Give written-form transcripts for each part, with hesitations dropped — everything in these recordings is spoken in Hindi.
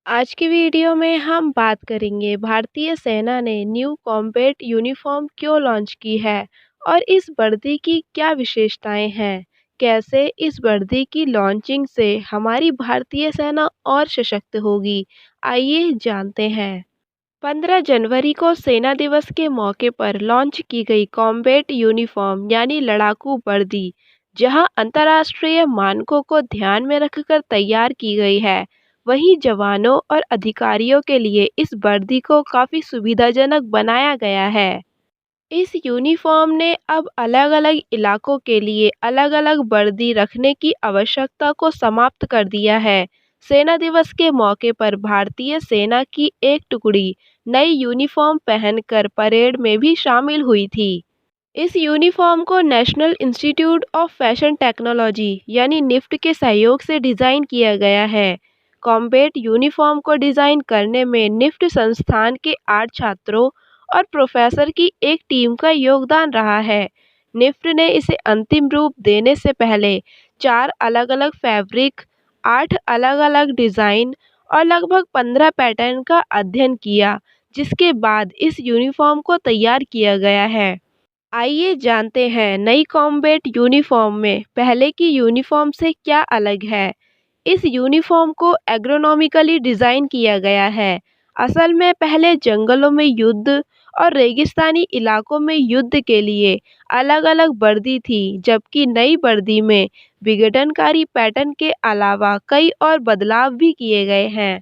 आज की वीडियो में हम बात करेंगे भारतीय सेना ने न्यू कॉम्बैट यूनिफॉर्म क्यों लॉन्च की है और इस वर्दी की क्या विशेषताएं हैं। कैसे इस वर्दी की लॉन्चिंग से हमारी भारतीय सेना और सशक्त होगी, आइए जानते हैं। 15 जनवरी को सेना दिवस के मौके पर लॉन्च की गई कॉम्बैट यूनिफॉर्म यानी लड़ाकू वर्दी, जहां अंतर्राष्ट्रीय मानकों को ध्यान में रखकर तैयार की गई है, वहीं जवानों और अधिकारियों के लिए इस वर्दी को काफ़ी सुविधाजनक बनाया गया है। इस यूनिफॉर्म ने अब अलग-अलग इलाकों के लिए अलग-अलग वर्दी रखने की आवश्यकता को समाप्त कर दिया है। सेना दिवस के मौके पर भारतीय सेना की एक टुकड़ी नई यूनिफॉर्म पहनकर परेड में भी शामिल हुई थी। इस यूनिफॉर्म को national institute of fashion technology यानी निफ्ट के सहयोग से डिज़ाइन किया गया है। कॉम्बैट यूनिफॉर्म को डिज़ाइन करने में निफ्ट संस्थान के 8 छात्रों और प्रोफेसर की एक टीम का योगदान रहा है। निफ्ट ने इसे अंतिम रूप देने से पहले 4 अलग-अलग फैब्रिक, 8 अलग-अलग डिज़ाइन और लगभग 15 पैटर्न का अध्ययन किया, जिसके बाद इस यूनिफॉर्म को तैयार किया गया है। आइए जानते हैं नई कॉम्बैट यूनिफॉर्म में पहले की यूनिफॉर्म से क्या अलग है। इस यूनिफॉर्म को एग्रोनॉमिकली डिज़ाइन किया गया है। असल में पहले जंगलों में युद्ध और रेगिस्तानी इलाकों में युद्ध के लिए अलग-अलग वर्दी थी, जबकि नई वर्दी में विघटनकारी पैटर्न के अलावा कई और बदलाव भी किए गए हैं।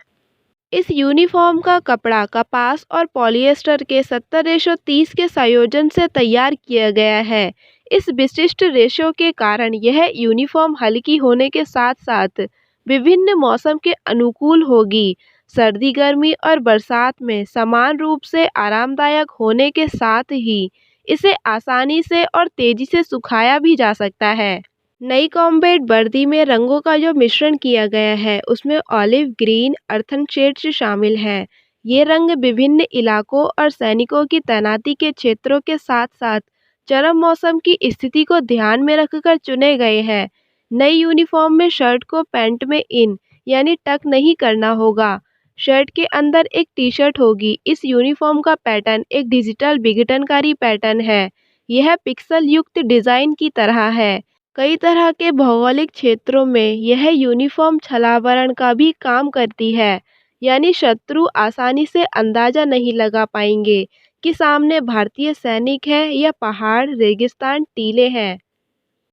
इस यूनिफॉर्म का कपड़ा कपास और पॉलिएस्टर के 70:30 के संयोजन से तैयार किया गया है। इस विशिष्ट रेशो के कारण यह यूनिफॉर्म हल्की होने के साथ-साथ विभिन्न मौसम के अनुकूल होगी। सर्दी, गर्मी और बरसात में समान रूप से आरामदायक होने के साथ ही इसे आसानी से और तेजी से सुखाया भी जा सकता है। नई कॉम्बैट वर्दी में रंगों का जो मिश्रण किया गया है उसमें ऑलिव ग्रीन अर्थन शेड्स शामिल हैं। ये रंग विभिन्न इलाकों और सैनिकों की तैनाती के क्षेत्रों के साथ साथ चरम मौसम की स्थिति को ध्यान में रखकर चुने गए हैं। नई यूनिफॉर्म में शर्ट को पैंट में इन यानी टक नहीं करना होगा। शर्ट के अंदर एक टी शर्ट होगी। इस यूनिफॉर्म का पैटर्न एक डिजिटल विघटनकारी पैटर्न है। यह पिक्सल युक्त डिज़ाइन की तरह है। कई तरह के भौगोलिक क्षेत्रों में यह यूनिफॉर्म छलावरण का भी काम करती है, यानी शत्रु आसानी से अंदाजा नहीं लगा पाएंगे कि सामने भारतीय सैनिक है या पहाड़, रेगिस्तान, टीले हैं।